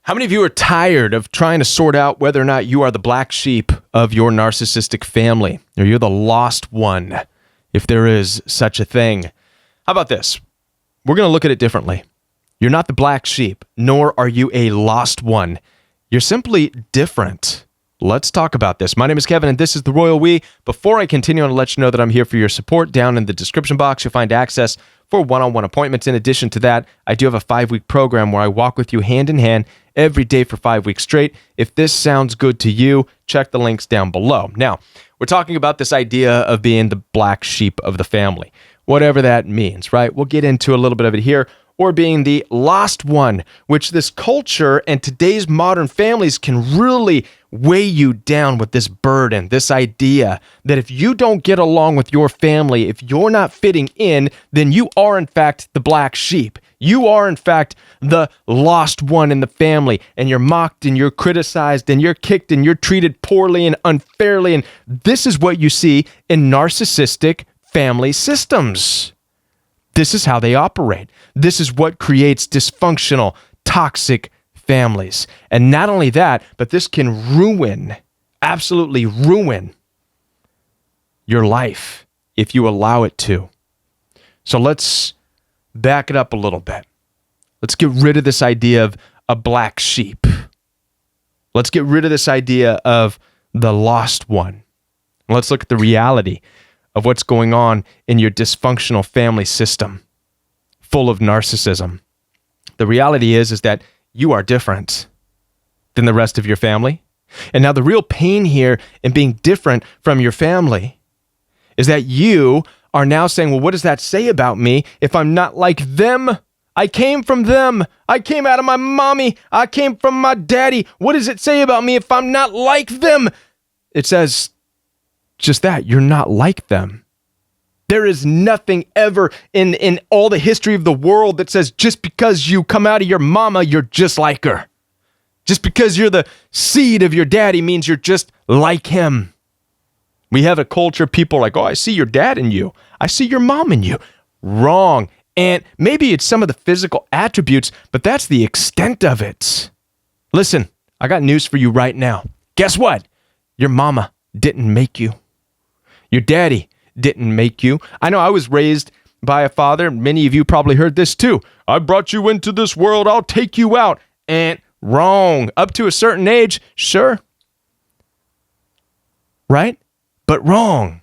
How many of you are tired of trying to sort out whether or not you are the black sheep of your narcissistic family, or you're the lost one, if there is such a thing? How about this? We're going to look at it differently. You're not the black sheep, nor are you a lost one. You're simply different. Let's talk about this. My name is Kevin, and this is The Royal We. Before I continue, I want to let you know that I'm here for your support. Down in the description box, you'll find access for one-on-one appointments. In addition to that, I do have a 5-week program where I walk with you hand in hand every day for 5 weeks straight. If this sounds good to you, check the links down below. Now, we're talking about this idea of being the black sheep of the family, whatever that means, right? We'll get into a little bit of it here. Or being the lost one, which this culture and today's modern families can really weigh you down with this burden, this idea that if you don't get along with your family, if you're not fitting in, then you are in fact the black sheep. You are in fact the lost one in the family, and you're mocked and you're criticized and you're kicked and you're treated poorly and unfairly. And this is what you see in narcissistic family systems. This is how they operate. This is what creates dysfunctional, toxic families. And not only that, but this can ruin, absolutely ruin your life if you allow it to. So let's back it up a little bit. Let's get rid of this idea of a black sheep. Let's get rid of this idea of the lost one. Let's look at the reality of what's going on in your dysfunctional family system full of narcissism. The reality is that you are different than the rest of your family. And now the real pain here in being different from your family is that you are now saying, well, what does that say about me if I'm not like them? I came from them. I came out of my mommy. I came from my daddy. What does it say about me if I'm not like them? It says just that, you're not like them. There is nothing ever in all the history of the world that says just because you come out of your mama, you're just like her. Just because you're the seed of your daddy means you're just like him. We have a culture, people are like, oh, I see your dad in you. I see your mom in you. Wrong. And maybe it's some of the physical attributes, but that's the extent of it. Listen, I got news for you right now. Guess what? Your mama didn't make you. Your daddy didn't make you. I know I was raised by a father. Many of you probably heard this too. I brought you into this world. I'll take you out. And wrong. Up to a certain age, sure. Right? But wrong.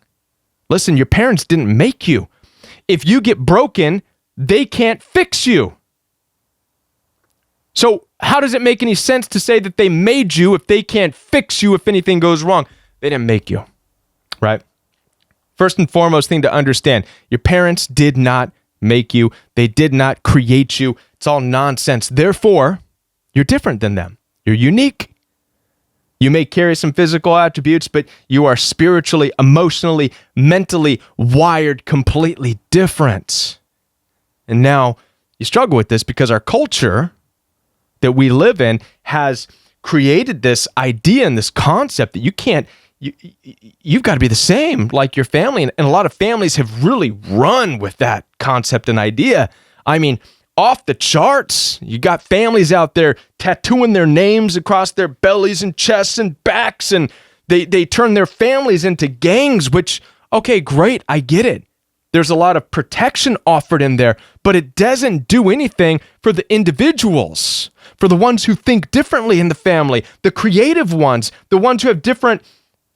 Listen, your parents didn't make you. If you get broken, they can't fix you. So how does it make any sense to say that they made you if they can't fix you if anything goes wrong? They didn't make you. Right? First and foremost thing to understand, your parents did not make you. They did not create you. It's all nonsense. Therefore, you're different than them. You're unique. You may carry some physical attributes, but you are spiritually, emotionally, mentally wired completely different. And now you struggle with this because our culture that we live in has created this idea and this concept that you can't, you've got to be the same like your family. And a lot of families have really run with that concept and idea. I mean, off the charts. You got families out there tattooing their names across their bellies and chests and backs, and they turn their families into gangs, which, okay, great, I get it. There's a lot of protection offered in there, but it doesn't do anything for the individuals, for the ones who think differently in the family, the creative ones, the ones who have different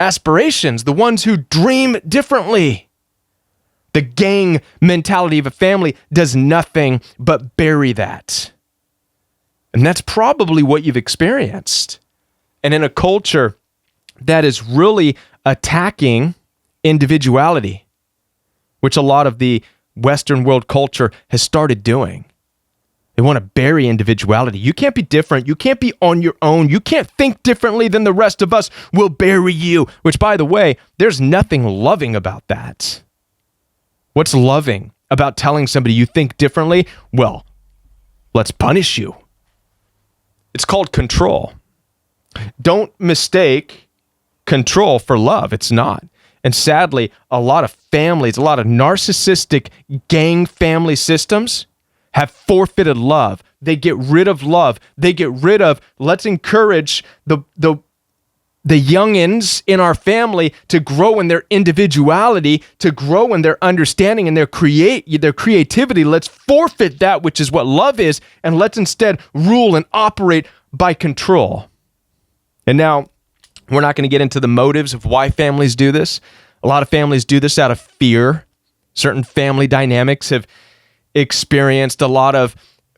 aspirations, the ones who dream differently. The gang mentality of a family does nothing but bury that. And that's probably what you've experienced. And in a culture that is really attacking individuality, which a lot of the Western world culture has started doing. They want to bury individuality. You can't be different. You can't be on your own. You can't think differently than the rest of us. We'll bury you. Which, by the way, there's nothing loving about that. What's loving about telling somebody you think differently? Well, let's punish you. It's called control. Don't mistake control for love. It's not. And sadly, a lot of families, a lot of narcissistic gang family systems have forfeited love. They get rid of love. They get rid of, let's encourage the youngins in our family to grow in their individuality, to grow in their understanding and their creativity. Let's forfeit that which is what love is, and let's instead rule and operate by control. And now, we're not going to get into the motives of why families do this. A lot of families do this out of fear. Certain family dynamics have experienced a lot of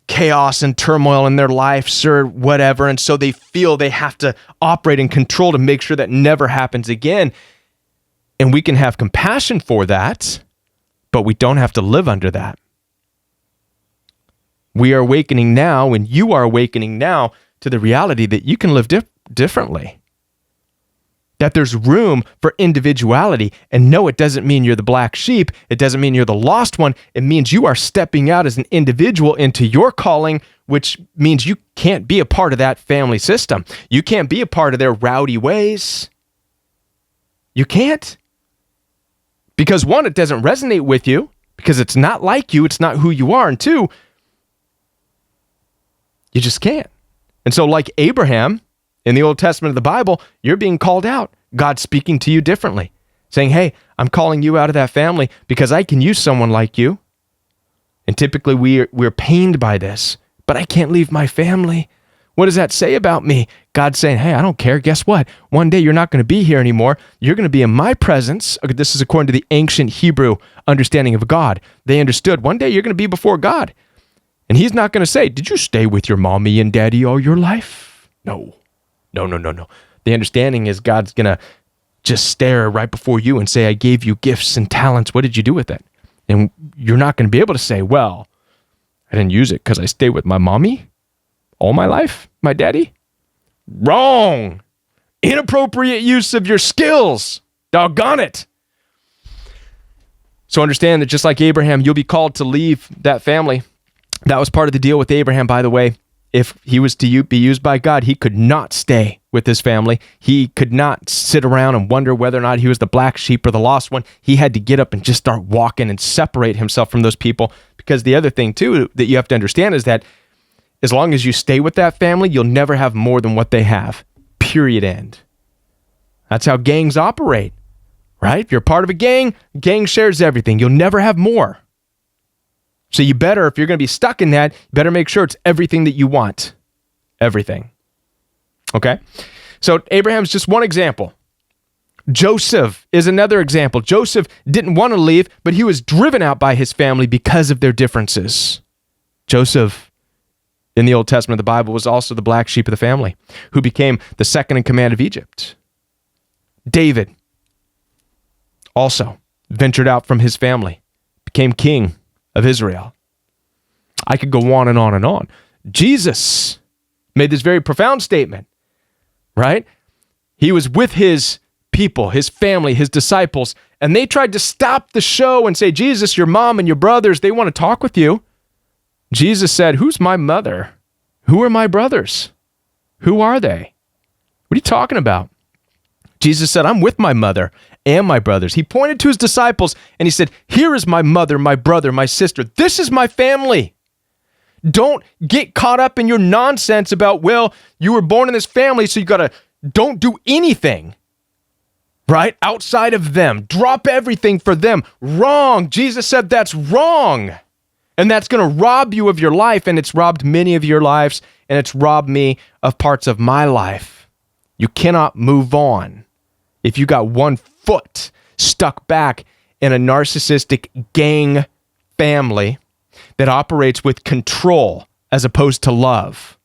chaos and turmoil in their lives or whatever, and so they feel they have to operate in control to make sure that never happens again. And we can have compassion for that, but we don't have to live under that. We are awakening now, and you are awakening now to the reality that you can live differently. That there's room for individuality. And no, it doesn't mean you're the black sheep. It doesn't mean you're the lost one. It means you are stepping out as an individual into your calling, which means you can't be a part of that family system. You can't be a part of their rowdy ways. You can't. Because one, it doesn't resonate with you, because it's not like you, it's not who you are. And two, you just can't. And so like Abraham, in the Old Testament of the Bible, you're being called out. God's speaking to you differently, saying, hey, I'm calling you out of that family because I can use someone like you. And typically we're pained by this, but I can't leave my family. What does that say about me? God's saying, hey, I don't care. Guess what? One day you're not going to be here anymore. You're going to be in my presence. This is according to the ancient Hebrew understanding of God. They understood one day you're going to be before God. And he's not going to say, did you stay with your mommy and daddy all your life? No. The understanding is God's going to just stare right before you and say, I gave you gifts and talents. What did you do with it? And you're not going to be able to say, well, I didn't use it because I stayed with my mommy all my life, my daddy. Wrong. Inappropriate use of your skills. Doggone it. So understand that just like Abraham, you'll be called to leave that family. That was part of the deal with Abraham, by the way. If he was to be used by God, he could not stay with his family. He could not sit around and wonder whether or not he was the black sheep or the lost one. He had to get up and just start walking and separate himself from those people. Because the other thing, too, that you have to understand is that as long as you stay with that family, you'll never have more than what they have. Period, end. That's how gangs operate, right? If you're part of a gang shares everything. You'll never have more. So you better, if you're going to be stuck in that, you better make sure it's everything that you want. Everything. Okay? So Abraham's just one example. Joseph is another example. Joseph didn't want to leave, but he was driven out by his family because of their differences. Joseph, in the Old Testament of the Bible, was also the black sheep of the family, who became the second in command of Egypt. David also ventured out from his family, became king of Israel. I could go on and on and on. Jesus made this very profound statement, right? He was with his people, his family, his disciples, and they tried to stop the show and say, Jesus, your mom and your brothers, they want to talk with you. Jesus said, who's my mother? Who are my brothers? Who are they? What are you talking about? Jesus said, I'm with my mother and my brothers. He pointed to his disciples and he said, here is my mother, my brother, my sister. This is my family. Don't get caught up in your nonsense about, well, you were born in this family, so don't do anything, right? Outside of them. Drop everything for them. Wrong. Jesus said that's wrong. And that's going to rob you of your life, and it's robbed many of your lives, and it's robbed me of parts of my life. You cannot move on if you got one foot stuck back in a narcissistic gang family that operates with control as opposed to love.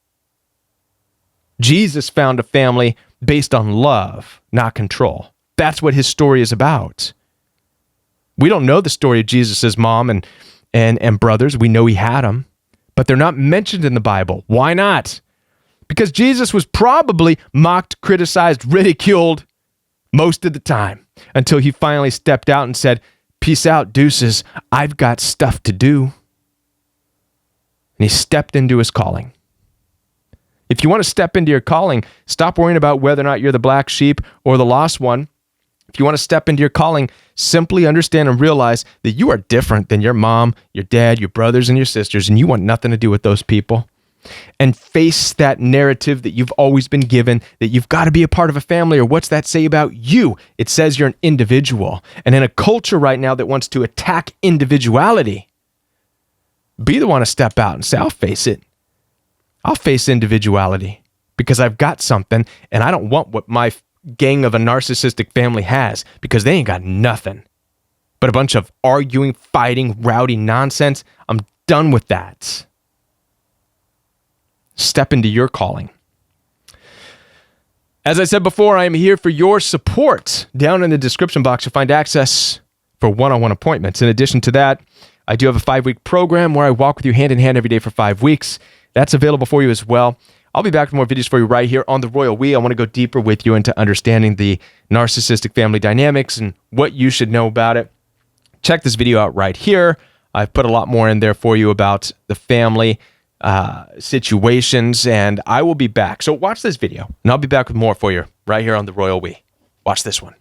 Jesus found a family based on love, not control. That's what his story is about. We don't know the story of Jesus' mom and brothers. We know he had them, but they're not mentioned in the Bible. Why not? Because Jesus was probably mocked, criticized, ridiculed most of the time until he finally stepped out and said, peace out, deuces. I've got stuff to do. And he stepped into his calling. If you want to step into your calling, stop worrying about whether or not you're the black sheep or the lost one. If you want to step into your calling, simply understand and realize that you are different than your mom, your dad, your brothers, and your sisters, and you want nothing to do with those people. and face that narrative that you've always been given, that you've got to be a part of a family, or what's that say about you? It says you're an individual. And in a culture right now that wants to attack individuality, be the one to step out and say, I'll face it. I'll face individuality because I've got something, and I don't want what my gang of a narcissistic family has, because they ain't got nothing but a bunch of arguing, fighting, rowdy nonsense. I'm done with that. Step into your calling. As I said before, I am here for your support. Down in the description box, you'll find access for one-on-one appointments. In addition to that, I do have a 5-week program where I walk with you hand in hand every day for 5 weeks. That's available for you as well. I'll be back with more videos for you right here on the Royal We. I want to go deeper with you into understanding the narcissistic family dynamics and what you should know about it. Check this video out right here. I've put a lot more in there for you about the family situations, and I will be back. So watch this video, and I'll be back with more for you right here on the Royal We. Watch this one.